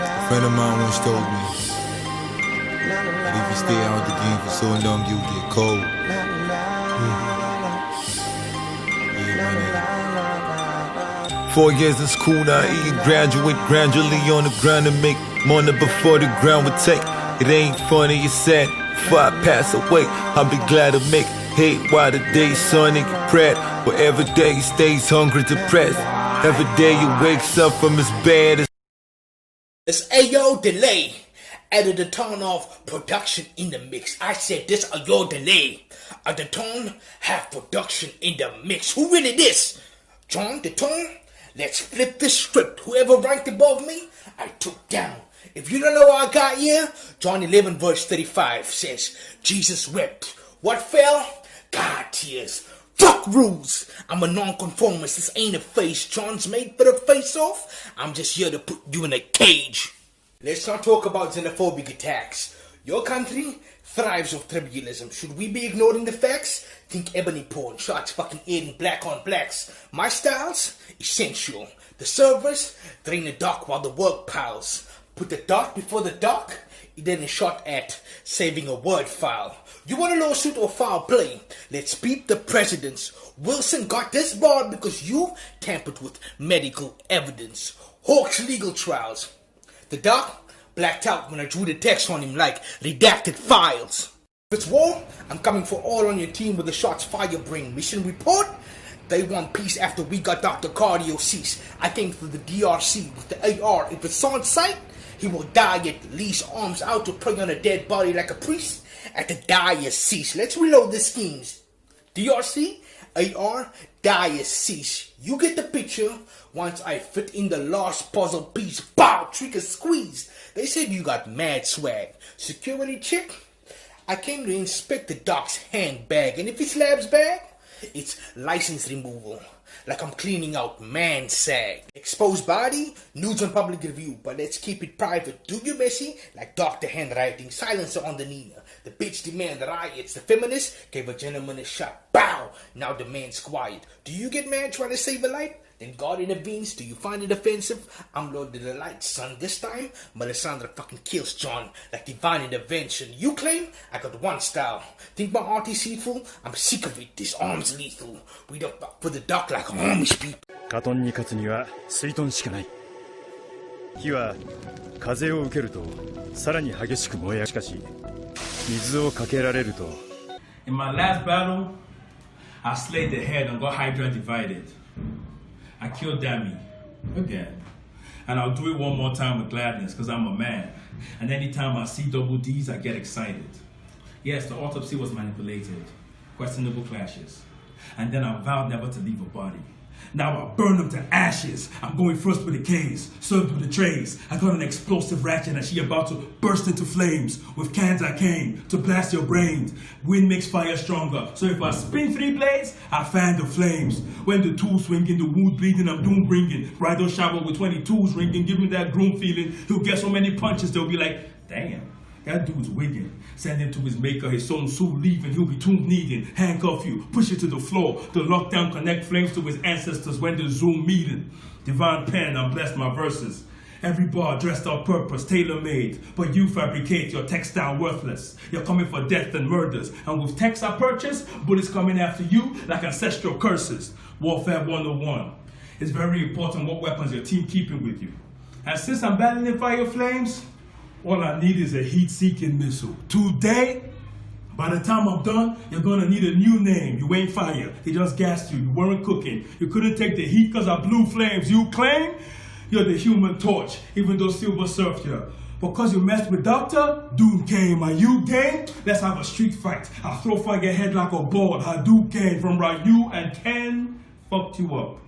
A friend of mine once told me that if you stay out the game for so long, you'll get cold. Yeah, my nigga. 4 years in school, now eating graduate gradually on the ground to make money before the ground would take. It ain't funny, it's sad. Before I pass away, I'll be glad to make hate while the day's sunny and proud. But every day he stays hungry, depressed. Every day he wakes up from his bed. It's Ayo Delay. Added the tone of production in the mix. I said this Ayo Delay. At the tone have production in the mix. Who really this? John the tone? Let's flip the script. Whoever ranked above me, I took down. If you don't know what I got here, John 11 verse 35 says, Jesus wept. What fell? God tears. Fuck rules. I'm a non-conformist. This ain't a face John's made for the face off. I'm just here to put you in a cage. Let's not talk about xenophobic attacks. Your country thrives off tribalism. Should we be ignoring the facts? Think ebony porn, shots fucking aiding black on blacks. My style's essential. The servers drain the dock while the work piles. Put the dot before the dock, it then is shot at saving a word file. You want a lawsuit or foul play? Let's beat the presidents. Wilson got this bar because you tampered with medical evidence. Hawks legal trials. The doc blacked out when I drew the text on him like redacted files. If it's war, I'm coming for all on your team with the shots fire bring. Mission report? They want peace after we got Dr. Cardio cease. I came through the DRC with the AR. If it's on site, he will die at least, arms out to pray on a dead body like a priest at the diocese. Let's reload the schemes. DRC, AR, diocese. You get the picture. Once I fit in the last puzzle piece, bow, trigger squeeze. They said you got mad swag. Security check? I came to inspect the doc's handbag, and if it's lab's bag, it's license removal. Like I'm cleaning out man sag. Exposed body, nudes on public review, but let's keep it private. Do you messy? Like doctor handwriting, silencer on the Nina. The bitch demand riots. The feminist gave a gentleman a shot. Bow! Now the man's quiet. Do you get mad trying to save a life? Then God intervenes. Do you find it offensive? I'm Lord of the Light, son. This time, Melisandre fucking kills John like divine intervention. You claim I got one style. Think my art is deceitful? I'm sick of it. This arm's lethal. We don't fuck for the dark like homies people. 火遁に勝つには水遁しかない。火は風を受けるとさらに激しく燃え上がる。しかし水をかけられると。In my last battle, I slayed the head and got Hydra divided. I killed Dami again. And I'll do it one more time with gladness because I'm a man. And anytime I see double D's, I get excited. Yes, the autopsy was manipulated. Questionable clashes. And then I vowed never to leave a body. Now I burn them to ashes. I'm going first with the K's, served with the trays. I got an explosive ratchet and she about to burst into flames. With cans I came to blast your brains. Wind makes fire stronger. So if I spin 3 blades, I fan the flames. When the tools swinging, the wound bleeding, I'm doom bringing. Bridal shower with 22s ringing. Give me that groom feeling. He'll get so many punches, they'll be like, damn. That dude's wigging. Send him to his maker, his soul soon leaving. He'll be tomb needing. Handcuff you, push you to the floor. The lockdown connect flames to his ancestors when the Zoom meeting. Divine pen, I'm blessed my verses. Every bar dressed on purpose, tailor-made. But you fabricate your textile worthless. You're coming for death and murders. And with texts I purchase, bullets coming after you like ancestral curses. Warfare 101. It's very important what weapons your team keeping with you. And since I'm battling Fayah Phlaims, all I need is a heat-seeking missile. Today, by the time I'm done, you're gonna need a new name. You ain't fire. They just gassed you. You weren't cooking. You couldn't take the heat because I blew flames. You claim you're the human torch, even though Silver surfed you. Because you messed with Doctor, Doom came. Are you game? Let's have a street fight. I'll throw fire your head like a ball. Hadouken from Ryu and Ken fucked you up.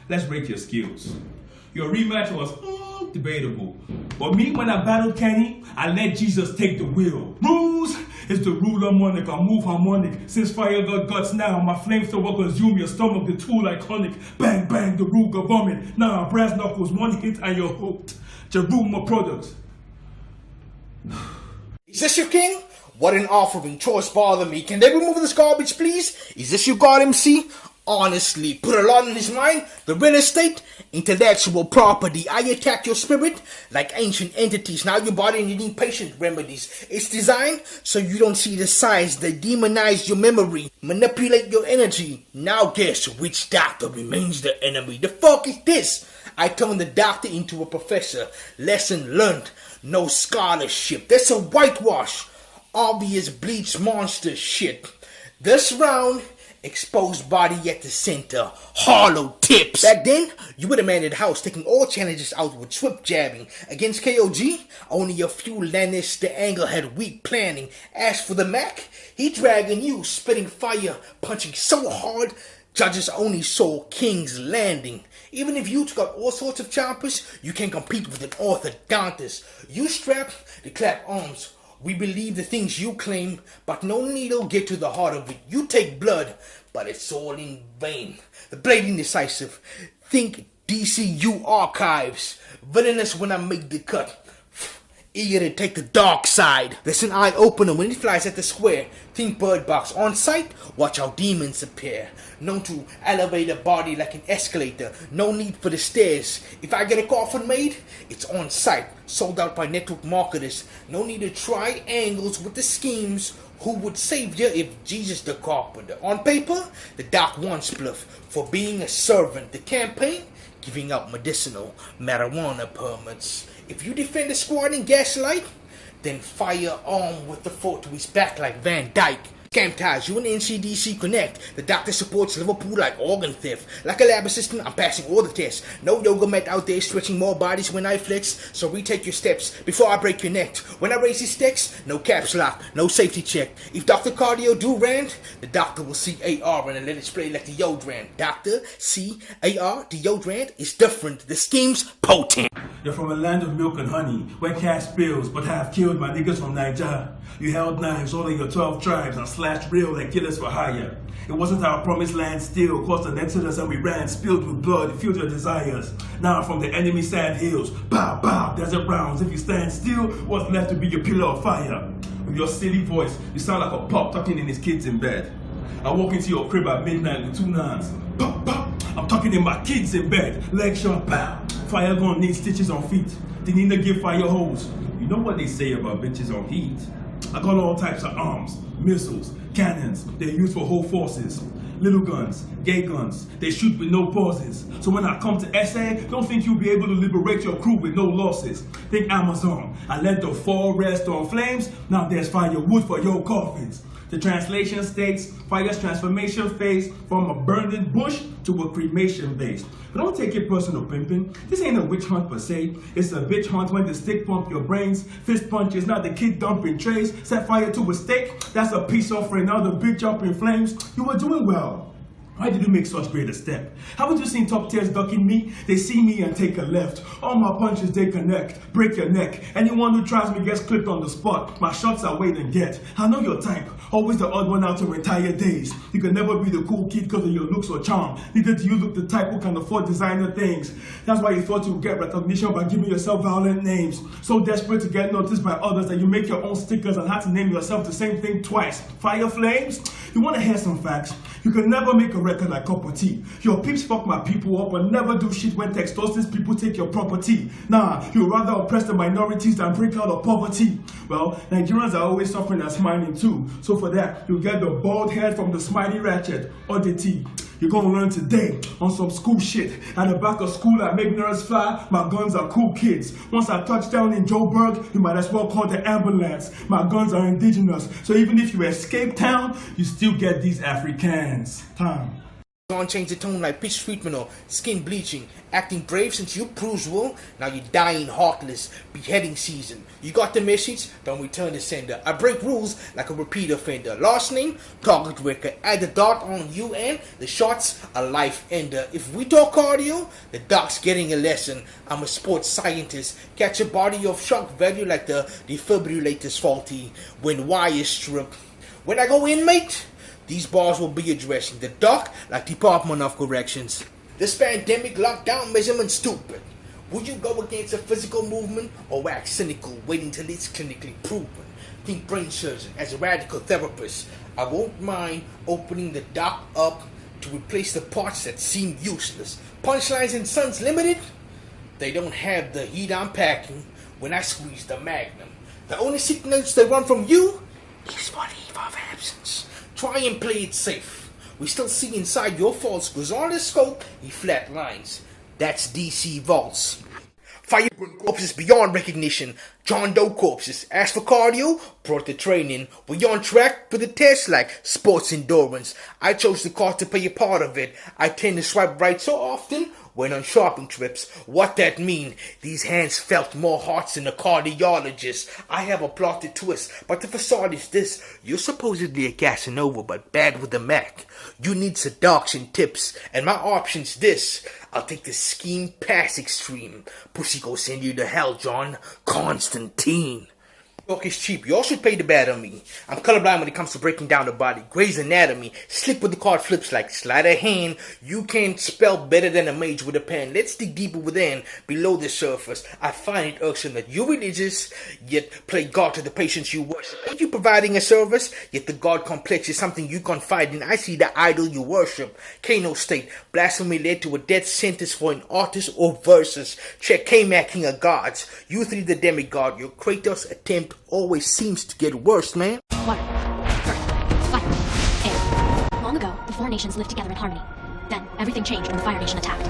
Let's rate your skills. Your rematch was debatable. But me, when I battled Kenny, I let Jesus take the wheel. Rules is the rule harmonic. I move harmonic. Since fire got guts now, my flames still will consume your stomach. The tool iconic. Bang, bang, the Ruger bombing. Now, brass knuckles, one hit and you're hooked. Jeruma products. Is this your king? What an offering. Chores bother me. Can they remove this garbage, please? Is this your god, MC? honestly put a lot in his mind. The real estate, intellectual property. I attack your spirit like ancient entities. Now your body needing patient remedies. It's designed so you don't see the signs. They demonize your memory, manipulate your energy. Now guess which doctor remains the enemy? The fuck is this? I turned the doctor into a professor. Lesson learned. No scholarship. That's a whitewash. Obvious bleach monster shit. This round, exposed body at the center, hollow tips. Back then, you would have man in the house taking all challenges out with swift jabbing. Against KOG, only a few Lannister angle had weak planning. As for the Mac, he dragging you, spitting fire, punching so hard, judges only saw King's Landing. Even if you took out all sorts of choppers, you can compete with an orthodontist. You strap the clap arms. We believe the things you claim, but no needle get to the heart of it. You take blood, but it's all in vain. The blade indecisive. Think DCU archives. Villainous when I make the cut. Eager to take the dark side. There's an eye opener when it flies at the square. Think Bird Box. On sight, watch how demons appear. Known to elevate a body like an escalator. No need for the stairs. If I get a coffin made, it's on site. Sold out by network marketers. No need to try angles with the schemes. Who would save you if Jesus the carpenter? On paper, the doc wants spliff for being a servant. The campaign, giving out medicinal marijuana permits. If you defend the squad in gaslight, then fire on with the foot to his back like Van Dyke. Scam ties, you and NCDC connect. The doctor supports Liverpool like organ theft. Like a lab assistant, I'm passing all the tests. No yoga mat out there stretching more bodies when I flex. So retake your steps before I break your neck. When I raise his text, no caps lock, no safety check. If Dr. Cardio do rant, the doctor will see AR and let it spray like deodorant. Doctor, C-A-R, deodorant is different. The scheme's potent. You're from a land of milk and honey, where cash spills, but have killed my niggas from Niger. You held knives all in your 12 tribes and slashed real like killers for hire. It wasn't our promised land still, caused an exodus and we ran, spilled with blood, fueled your desires. Now from the enemy sand hills, bow, bow, desert rounds. If you stand still, what's left to be your pillar of fire? With your silly voice, you sound like a pop talking in his kids in bed. I walk into your crib at midnight with 2 nines. Pop, pop, I'm talking in my kids in bed. Leg shot, pow. Fire gon' need stitches on feet. They need to give fire hose. You know what they say about bitches on heat? I got all types of arms, missiles, cannons. They're used for whole forces. Little guns, gay guns, they shoot with no pauses. So when I come to SA, don't think you'll be able to liberate your crew with no losses. Think Amazon, I let the forest on flames, now there's firewood for your coffins. The translation states, fire's transformation phase from a burning bush to a cremation base. But don't take it personal, pimpin'. This ain't a witch hunt per se. It's a bitch hunt when the stick pump your brains. Fist punches, not the kid dumping trays. Set fire to a steak, that's a peace offering. Now the bitch up in flames. You were doing well. Why did you make such great a step? Haven't you seen top tiers ducking me? They see me and take a left. All my punches they connect, break your neck. Anyone who tries me gets clipped on the spot. My shots are wait and get. I know your type, always the odd one out to entire days. You can never be the cool kid because of your looks or charm. Neither do you look the type who can afford designer things. That's why you thought you would get recognition by giving yourself violent names. So desperate to get noticed by others that you make your own stickers and had to name yourself the same thing twice. Fayah Phlaims? You want to hear some facts? You can never make a record like Cup of Tea. Your peeps fuck my people up and never do shit when textosis people take your property. Nah, you'd rather oppress the minorities than break out of poverty. Well, Nigerians are always suffering and smiling too. So for that, you get the bald head from the Smiley Ratchet, oddity. You're gonna learn today on some school shit. At the back of school, I make nerds fly. My guns are cool kids. Once I touch down in Joburg, you might as well call the ambulance. My guns are indigenous. So even if you escape town, you still get these Africans. Time. Don't change the tone like pitch treatment or skin bleaching. Acting brave since you crucible, now you're dying heartless. Beheading season. You got the message? Don't return the sender. I break rules like a repeat offender. Last name, target record. Add the dot on you and the shots a life ender. If we talk cardio, the doc's getting a lesson. I'm a sports scientist. Catch a body of shock value like the defibrillator's faulty when wires strip. When I go in, mate, these bars will be addressing the doc like Department of Corrections. This pandemic lockdown measurement stupid. Would you go against a physical movement or wax cynical, waiting till it's clinically proven? Think brain surgeon as a radical therapist. I won't mind opening the doc up to replace the parts that seem useless. Punchlines in Sons Limited, they don't have the heat I'm packing when I squeeze the magnum. The only signals they want from you is for leave of absence. Try and play it safe. We still see inside your faults, cause on the scope, he flat lines. That's DC Vaults. Fire corpses beyond recognition. John Doe corpses. As for cardio, brought the training. We on track for the test like sports endurance. I chose the car to play a part of it. I tend to swipe right so often when on shopping trips. What that mean? These hands felt more hearts than a cardiologist. I have a plotted twist, but the facade is this. You're supposedly a Casanova, but bad with the Mac. You need seduction tips, and my option's this. I'll take the scheme past extreme. Pussy go send you to hell, John Constantine. Talk is cheap. You all should pay the bad on me. I'm colorblind when it comes to breaking down the body. Grey's Anatomy. Slick with the card flips like sleight of hand. You can't spell better than a mage with a pen. Let's dig deeper within, below the surface. I find it irksome that you're religious, yet play God to the patients you worship. Ain't you providing a service? Yet the God complex is something you confide in. I see the idol you worship. Kano State. Blasphemy led to a death sentence for an artist or verses. Check K-Mac, King of Gods. You three the demigod. Your Kratos attempt always seems to get worse, man. Water, earth, fire, air. Long ago, the four nations lived together in harmony. Then, everything changed when the Fire Nation attacked.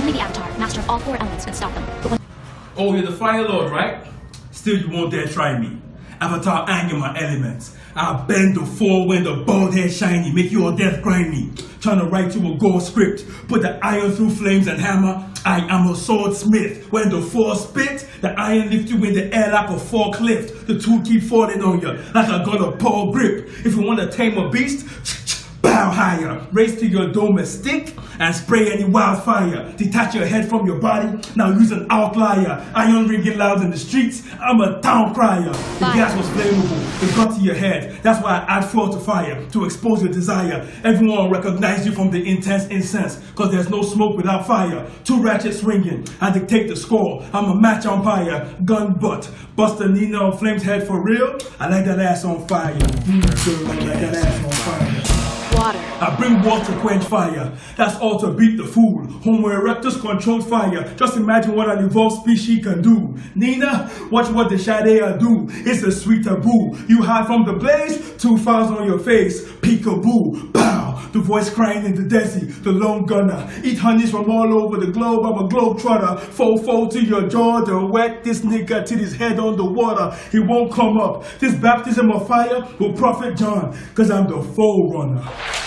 Only the Avatar, master of all four elements, could stop them. But when Oh, you're the Fire Lord, right? Still, you won't dare try me. Avatar anger my elements. I'll bend the four-wind, the bald head shiny, make you all death grimy. Trying to write you a gore script, put the iron through flames and hammer. I am a swordsmith. When the force spit, the iron lift you in the air like a forklift. The tool keep falling on you like I got a paw grip. If you want to tame a beast, bow higher. Race to your domestic and spray any wildfire. Detach your head from your body, now use an outlier. Iron ringing loud in the streets, I'm a town crier. The gas was flammable, it got to your head. That's why I add fuel to fire, to expose your desire. Everyone will recognize you from the intense incense, cause there's no smoke without fire. Two ratchets ringing, I dictate the score. I'm a match umpire, gun butt. Buster Nina on Flames head for real. I like that ass on fire. Girl, I like that ass on fire. water. I bring water to quench fire. That's all to beat the fool. Homo erectus controlled fire. Just imagine what an evolved species can do. Nina, watch what the Shadea do. It's a sweet taboo. You hide from the blaze, 2 files on your face. Peekaboo, pow. The voice crying in the desert, the lone gunner. Eat honeys from all over the globe. I'm a globe trotter. Fold to your jaw to wet this nigga till his head on the water. He won't come up. This baptism of fire will profit John, cause I'm the forerunner.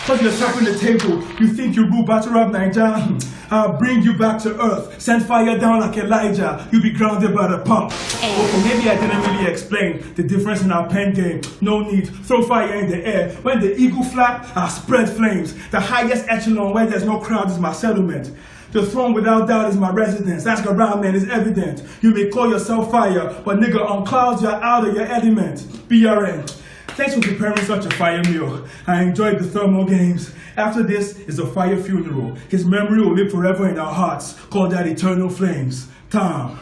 Cause you're serving the table, you think you rule Battle of Niger? I'll bring you back to earth. Send fire down like Elijah. You'll be grounded by the pump. Okay, maybe I didn't really explain the difference in our pen game. No need, throw fire in the air. When the eagle flap, I spread flames. The highest echelon where there's no crowd is my settlement. The throne without doubt is my residence. Ask around, man, it's evident. You may call yourself fire, but nigga, on clouds you're out of your element. BRN. Thanks for preparing such a fire meal. I enjoyed the thermal games. After this is a fire funeral. His memory will live forever in our hearts. Call that eternal flames. Tom.